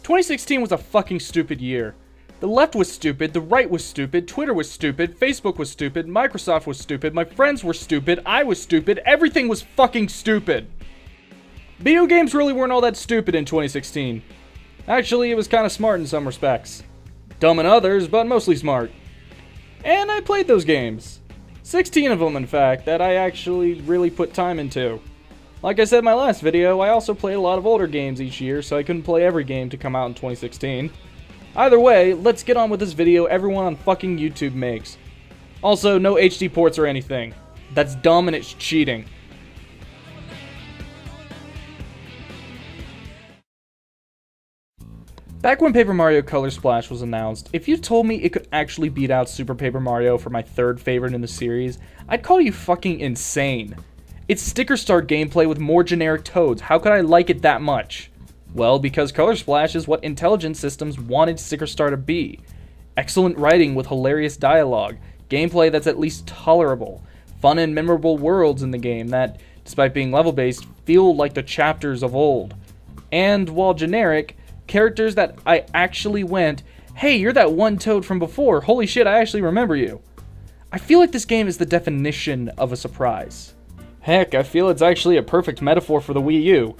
2016 was a fucking stupid year. The left was stupid, the right was stupid, Twitter was stupid, Facebook was stupid, Microsoft was stupid, my friends were stupid, I was stupid, everything was fucking stupid. Video games really weren't all that stupid in 2016. Actually, it was kind of smart in some respects. Dumb in others, but mostly smart. And I played those games. 16 of them, in fact, that I actually really put time into. Like I said in my last video, I also played a lot of older games each year, so I couldn't play every game to come out in 2016. Either way, let's get on with this video everyone on fucking YouTube makes. Also, no HD ports or anything. That's dumb and it's cheating. Back when Paper Mario Color Splash was announced, if you told me it could actually beat out Super Paper Mario for my third favorite in the series, I'd call you fucking insane. It's sticker start gameplay with more generic Toads. How could I like it that much? Well, because Color Splash is what Intelligent Systems wanted Sticker Star to be. Excellent writing with hilarious dialogue, gameplay that's at least tolerable, fun and memorable worlds in the game that, despite being level-based, feel like the chapters of old. And, while generic, characters that I actually went, hey, you're that one Toad from before, holy shit, I actually remember you. I feel like this game is the definition of a surprise. Heck, I feel it's actually a perfect metaphor for the Wii U.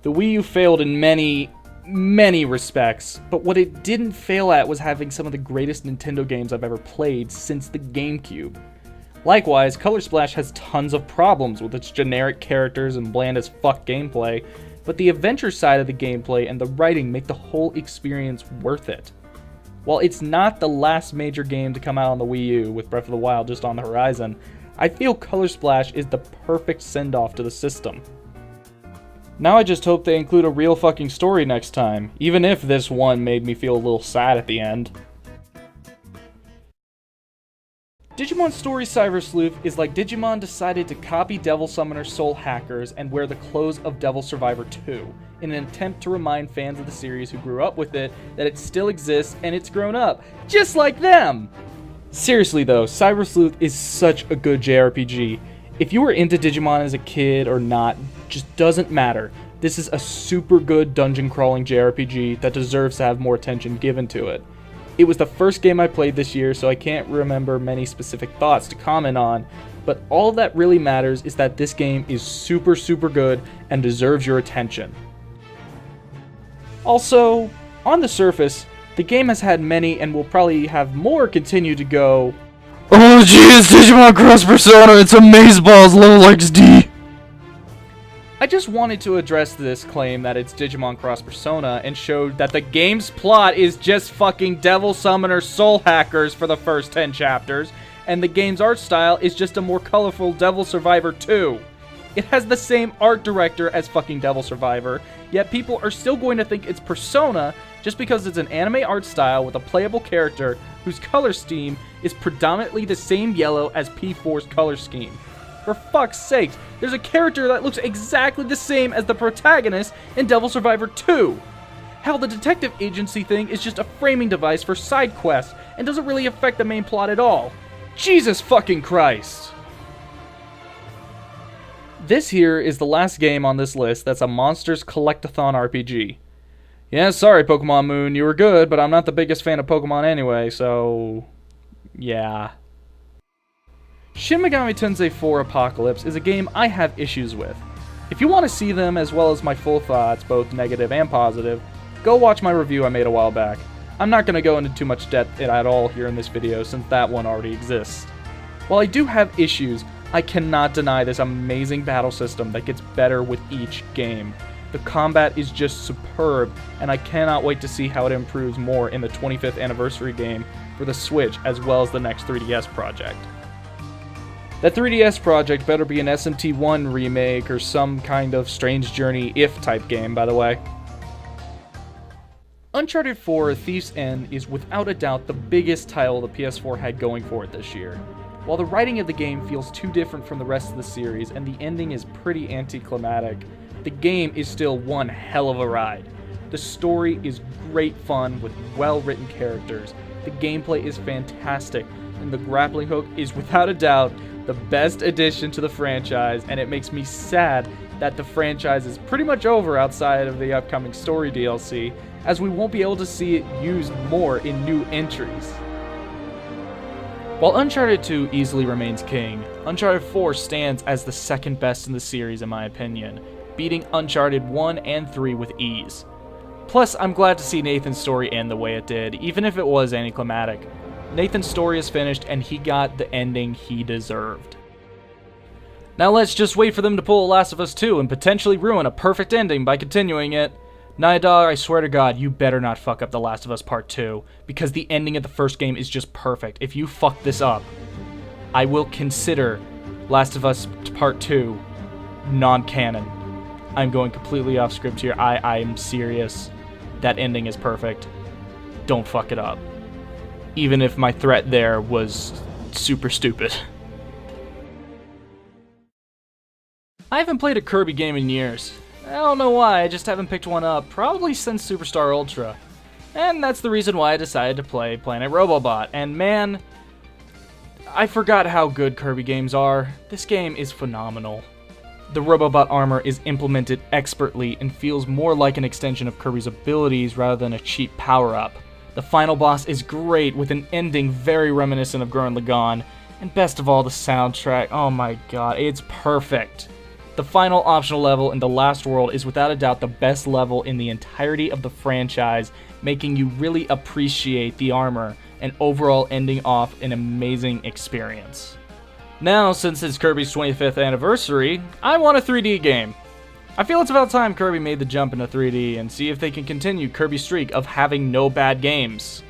The Wii U failed in many respects, but what it didn't fail at was having some of the greatest Nintendo games I've ever played since the GameCube. Likewise, Color Splash has tons of problems with its generic characters and bland as fuck gameplay, but the adventure side of the gameplay and the writing make the whole experience worth it. While it's not the last major game to come out on the Wii U, with Breath of the Wild just on the horizon, I feel Color Splash is the perfect send-off to the system. Now I just hope they include a real fucking story next time, even if this one made me feel a little sad at the end. Digimon Story Cyber Sleuth is like Digimon decided to copy Devil Summoner Soul Hackers and wear the clothes of Devil Survivor 2, in an attempt to remind fans of the series who grew up with it that it still exists and it's grown up, just like them! Seriously though, Cyber Sleuth is such a good JRPG. If you were into Digimon as a kid or not, just doesn't matter. This is a super good dungeon crawling JRPG that deserves to have more attention given to it. It was the first game I played this year, so I can't remember many specific thoughts to comment on, but all that really matters is that this game is super good and deserves your attention. Also, on the surface, the game has had many and will probably have more continue to go, "Oh jeez, Digimon Cross Persona, it's amazeballs level XD." I just wanted to address this claim that it's Digimon Cross Persona and showed that the game's plot is just fucking Devil Summoner Soul Hackers for the first 10 chapters, and the game's art style is just a more colorful Devil Survivor 2. It has the same art director as fucking Devil Survivor, yet people are still going to think it's Persona just because it's an anime art style with a playable character whose color scheme is predominantly the same yellow as P4's color scheme. For fuck's sake, there's a character that looks exactly the same as the protagonist in Devil Survivor 2. Hell, the detective agency thing is just a framing device for side quests and doesn't really affect the main plot at all. Jesus fucking Christ! This here is the last game on this list that's a Monsters Collectathon RPG. Yeah, sorry Pokemon Moon, you were good, but I'm not the biggest fan of Pokemon anyway, so yeah. Shin Megami Tensei 4 Apocalypse is a game I have issues with. If you want to see them as well as my full thoughts, both negative and positive, go watch my review I made a while back. I'm not going to go into too much depth at all here in this video since that one already exists. While I do have issues, I cannot deny this amazing battle system that gets better with each game. The combat is just superb, and I cannot wait to see how it improves more in the 25th anniversary game for the Switch as well as the next 3DS project. That 3DS project better be an SMT1 remake or some kind of Strange Journey If type game, by the way. Uncharted 4: A Thief's End is without a doubt the biggest title the PS4 had going for it this year. While the writing of the game feels too different from the rest of the series and the ending is pretty anticlimactic, the game is still one hell of a ride. The story is great fun with well-written characters, the gameplay is fantastic, and the grappling hook is without a doubt the best addition to the franchise, and it makes me sad that the franchise is pretty much over outside of the upcoming story DLC, as we won't be able to see it used more in new entries. While Uncharted 2 easily remains king, Uncharted 4 stands as the second best in the series in my opinion, beating Uncharted 1 and 3 with ease. Plus, I'm glad to see Nathan's story end the way it did, even if it was anticlimactic. Nathan's story is finished and he got the ending he deserved. Now let's just wait for them to pull Last of Us 2 and potentially ruin a perfect ending by continuing it. Naughty Dog, I swear to God, you better not fuck up The Last of Us Part 2, because the ending of the first game is just perfect. If you fuck this up, I will consider Last of Us Part 2 non-canon. I'm going completely off script here. I am serious. That ending is perfect. Don't fuck it up. Even if my threat there was super stupid. I haven't played a Kirby game in years. I don't know why, I just haven't picked one up, probably since Superstar Ultra. And that's the reason why I decided to play Planet Robobot. And man, I forgot how good Kirby games are. This game is phenomenal. The Robobot armor is implemented expertly and feels more like an extension of Kirby's abilities rather than a cheap power-up. The final boss is great, with an ending very reminiscent of Gurren Lagann. And best of all, the soundtrack, oh my god, it's perfect. The final optional level in the last world is without a doubt the best level in the entirety of the franchise, making you really appreciate the armor and overall ending off an amazing experience. Now, since it's Kirby's 25th anniversary, I want a 3D game. I feel it's about time Kirby made the jump into 3D and see if they can continue Kirby's streak of having no bad games.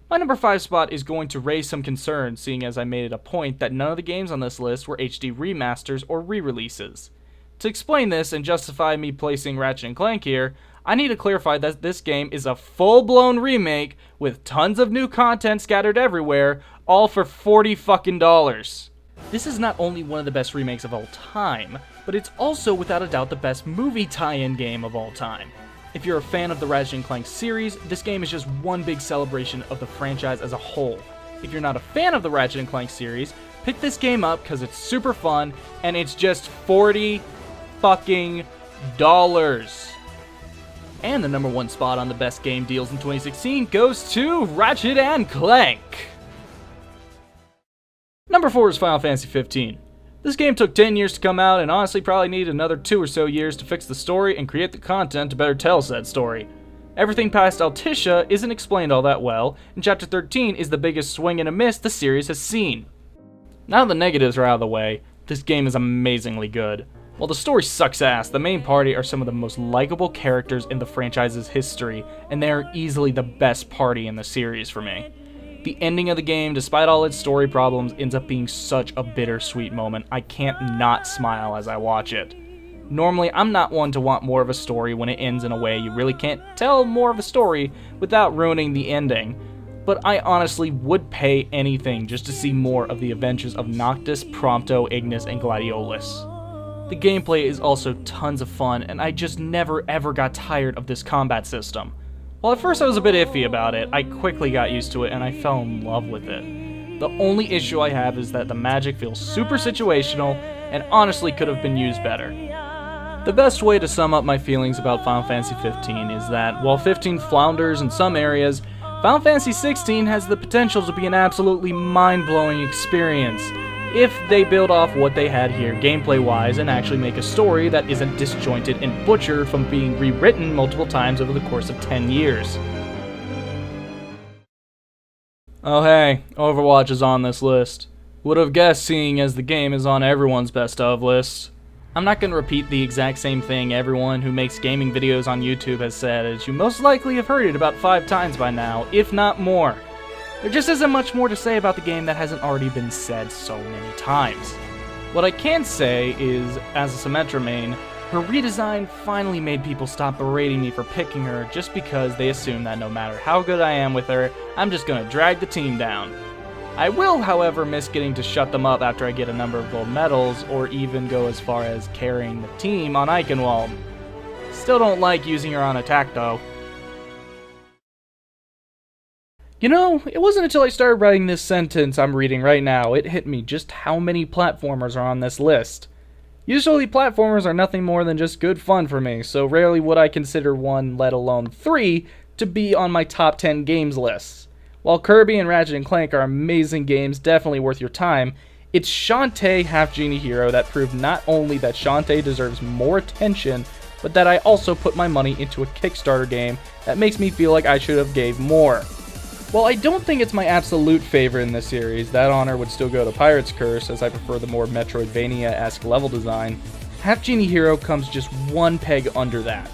My number 5 spot is going to raise some concerns, seeing as I made it a point that none of the games on this list were HD remasters or re-releases. To explain this and justify me placing Ratchet & Clank here, I need to clarify that this game is a full-blown remake with tons of new content scattered everywhere, all for $40 fucking dollars. This is not only one of the best remakes of all time, but it's also without a doubt the best movie tie-in game of all time. If you're a fan of the Ratchet & Clank series, this game is just one big celebration of the franchise as a whole. If you're not a fan of the Ratchet & Clank series, pick this game up because it's super fun and it's just $40 fucking dollars. And the number 1 spot on the best game deals in 2016 goes to Ratchet & Clank. Number 4 is Final Fantasy 15. This game took 10 years to come out and honestly probably needed another 2 or so years to fix the story and create the content to better tell said story. Everything past Altissia isn't explained all that well, and Chapter 13 is the biggest swing and a miss the series has seen. Now the negatives are out of the way, this game is amazingly good. While the story sucks ass, the main party are some of the most likable characters in the franchise's history, and they are easily the best party in the series for me. The ending of the game, despite all its story problems, ends up being such a bittersweet moment. I can't not smile as I watch it. Normally, I'm not one to want more of a story when it ends in a way you really can't tell more of a story without ruining the ending, but I honestly would pay anything just to see more of the adventures of Noctis, Prompto, Ignis, and Gladiolus. The gameplay is also tons of fun, and I just never ever got tired of this combat system. While at first I was a bit iffy about it, I quickly got used to it and I fell in love with it. The only issue I have is that the magic feels super situational and honestly could have been used better. The best way to sum up my feelings about Final Fantasy 15 is that while 15 flounders in some areas, Final Fantasy 16 has the potential to be an absolutely mind-blowing experience if they build off what they had here gameplay-wise and actually make a story that isn't disjointed and butchered from being rewritten multiple times over the course of 10 years. Oh hey, Overwatch is on this list. Would have guessed seeing as the game is on everyone's best of list. I'm not going to repeat the exact same thing everyone who makes gaming videos on YouTube has said, as you most likely have heard it about 5 times by now, if not more. There just isn't much more to say about the game that hasn't already been said so many times. What I can say is, as a Symmetra main, her redesign finally made people stop berating me for picking her just because they assume that no matter how good I am with her, I'm just gonna drag the team down. I will, however, miss getting to shut them up after I get a number of gold medals, or even go as far as carrying the team on Eichenwald. Still don't like using her on attack though. You know, it wasn't until I started writing this sentence I'm reading right now, it hit me just how many platformers are on this list. Usually platformers are nothing more than just good fun for me, so rarely would I consider one, let alone three, to be on my top 10 games lists. While Kirby and Ratchet & Clank are amazing games, definitely worth your time, it's Shantae Half Genie Hero that proved not only that Shantae deserves more attention, but that I also put my money into a Kickstarter game that makes me feel like I should have gave more. While I don't think it's my absolute favorite in this series, that honor would still go to Pirate's Curse, as I prefer the more Metroidvania-esque level design. Half Genie Hero comes just one peg under that.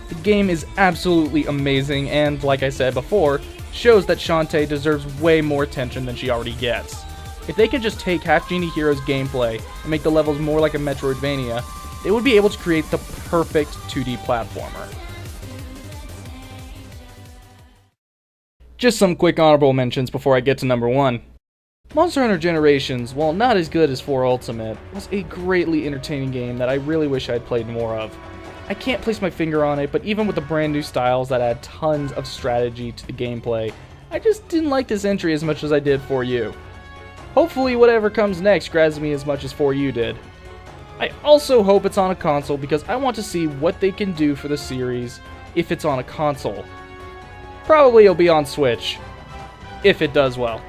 The game is absolutely amazing and, like I said before, shows that Shantae deserves way more attention than she already gets. If they could just take Half Genie Hero's gameplay and make the levels more like a Metroidvania, they would be able to create the perfect 2D platformer. Just some quick honorable mentions before I get to number 1. Monster Hunter Generations, while not as good as 4 Ultimate, was a greatly entertaining game that I really wish I had played more of. I can't place my finger on it, but even with the brand new styles that add tons of strategy to the gameplay, I just didn't like this entry as much as I did 4U. Hopefully whatever comes next grabs me as much as 4U did. I also hope it's on a console because I want to see what they can do for the series if it's on a console. Probably it'll be on Switch, if it does well.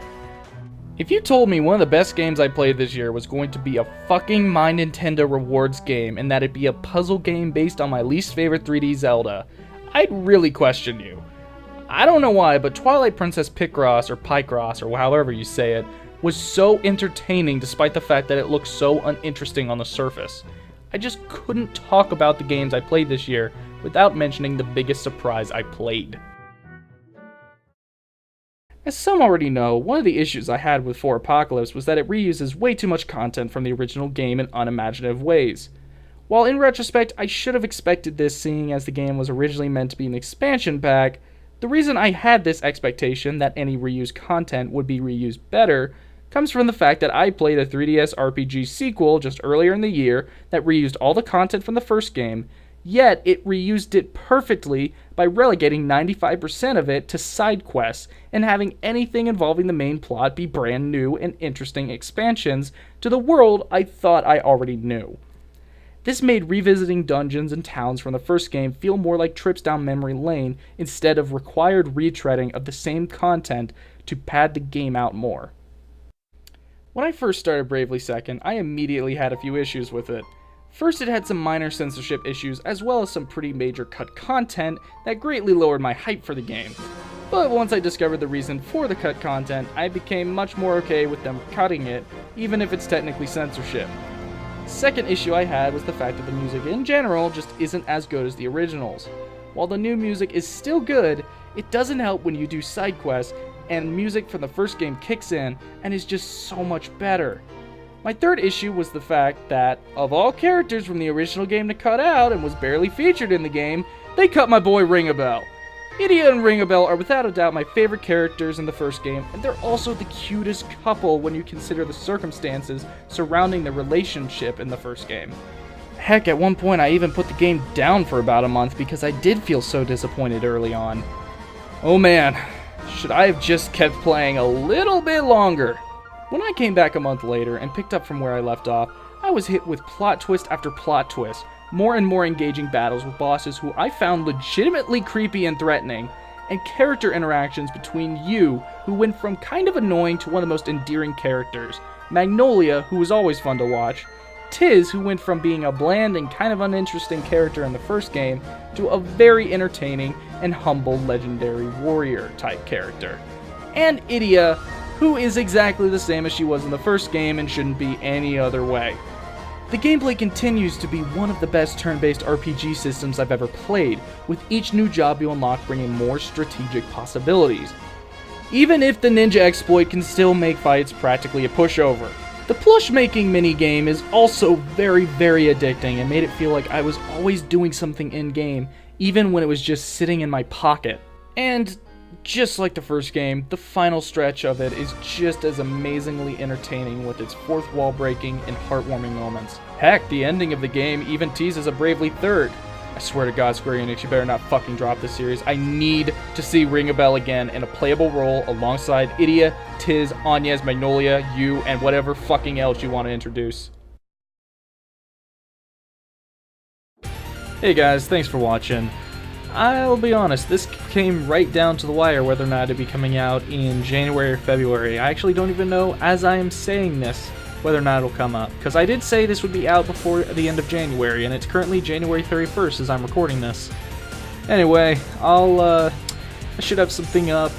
If you told me one of the best games I played this year was going to be a fucking My Nintendo Rewards game and that it'd be a puzzle game based on my least favorite 3D Zelda, I'd really question you. I don't know why, but Twilight Princess Picross, or Picross, or however you say it, was so entertaining despite the fact that it looked so uninteresting on the surface. I just couldn't talk about the games I played this year without mentioning the biggest surprise I played. As some already know, one of the issues I had with 4 Apocalypse was that it reuses way too much content from the original game in unimaginative ways. While in retrospect I should have expected this seeing as the game was originally meant to be an expansion pack, the reason I had this expectation that any reused content would be reused better comes from the fact that I played a 3DS RPG sequel just earlier in the year that reused all the content from the first game, yet it reused it perfectly by relegating 95% of it to side quests and having anything involving the main plot be brand new and interesting expansions to the world I thought I already knew. This made revisiting dungeons and towns from the first game feel more like trips down memory lane instead of required retreading of the same content to pad the game out more. When I first started Bravely Second, I immediately had a few issues with it. First, it had some minor censorship issues as well as some pretty major cut content that greatly lowered my hype for the game. But once I discovered the reason for the cut content, I became much more okay with them cutting it, even if it's technically censorship. Second issue I had was the fact that the music in general just isn't as good as the originals. While the new music is still good, it doesn't help when you do side quests and music from the first game kicks in and is just so much better. My third issue was the fact that, of all characters from the original game to cut out and was barely featured in the game, they cut my boy Ring-a-Bell. Idia and Ring-a-Bell are without a doubt my favorite characters in the first game, and they're also the cutest couple when you consider the circumstances surrounding their relationship in the first game. Heck, at one point I even put the game down for about a month because I did feel so disappointed early on. Oh man, should I have just kept playing a little bit longer? When I came back a month later and picked up from where I left off, I was hit with plot twist after plot twist, more and more engaging battles with bosses who I found legitimately creepy and threatening, and character interactions between you, who went from kind of annoying to one of the most endearing characters, Magnolia, who was always fun to watch, Tiz, who went from being a bland and kind of uninteresting character in the first game to a very entertaining and humble legendary warrior type character, and Idia, who is exactly the same as she was in the first game and shouldn't be any other way. The gameplay continues to be one of the best turn-based RPG systems I've ever played, with each new job you unlock bringing more strategic possibilities. Even if the ninja exploit can still make fights practically a pushover. The plush-making minigame is also very, very addicting and made it feel like I was always doing something in-game, even when it was just sitting in my pocket. And just like the first game, the final stretch of it is just as amazingly entertaining with its fourth wall breaking and heartwarming moments. Heck, the ending of the game even teases a Bravely Third. I swear to God, Square Enix, you better not fucking drop this series. I need to see Ring a Bell again in a playable role alongside Idia, Tiz, Anyez, Magnolia, you, and whatever fucking else you want to introduce. Hey guys, thanks for watching. I'll be honest, this came right down to the wire whether or not it'd be coming out in January or February. I actually don't even know, as I am saying this, whether or not it'll come up. Because I did say this would be out before the end of January, and it's currently January 31st as I'm recording this. Anyway, I should have something up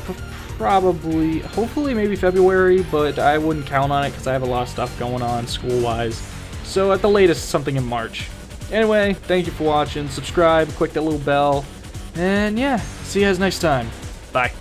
probably, hopefully maybe February, but I wouldn't count on it because I have a lot of stuff going on school-wise. So at the latest, something in March. Anyway, thank you for watching. Subscribe, click that little bell, and yeah, see you guys next time. Bye.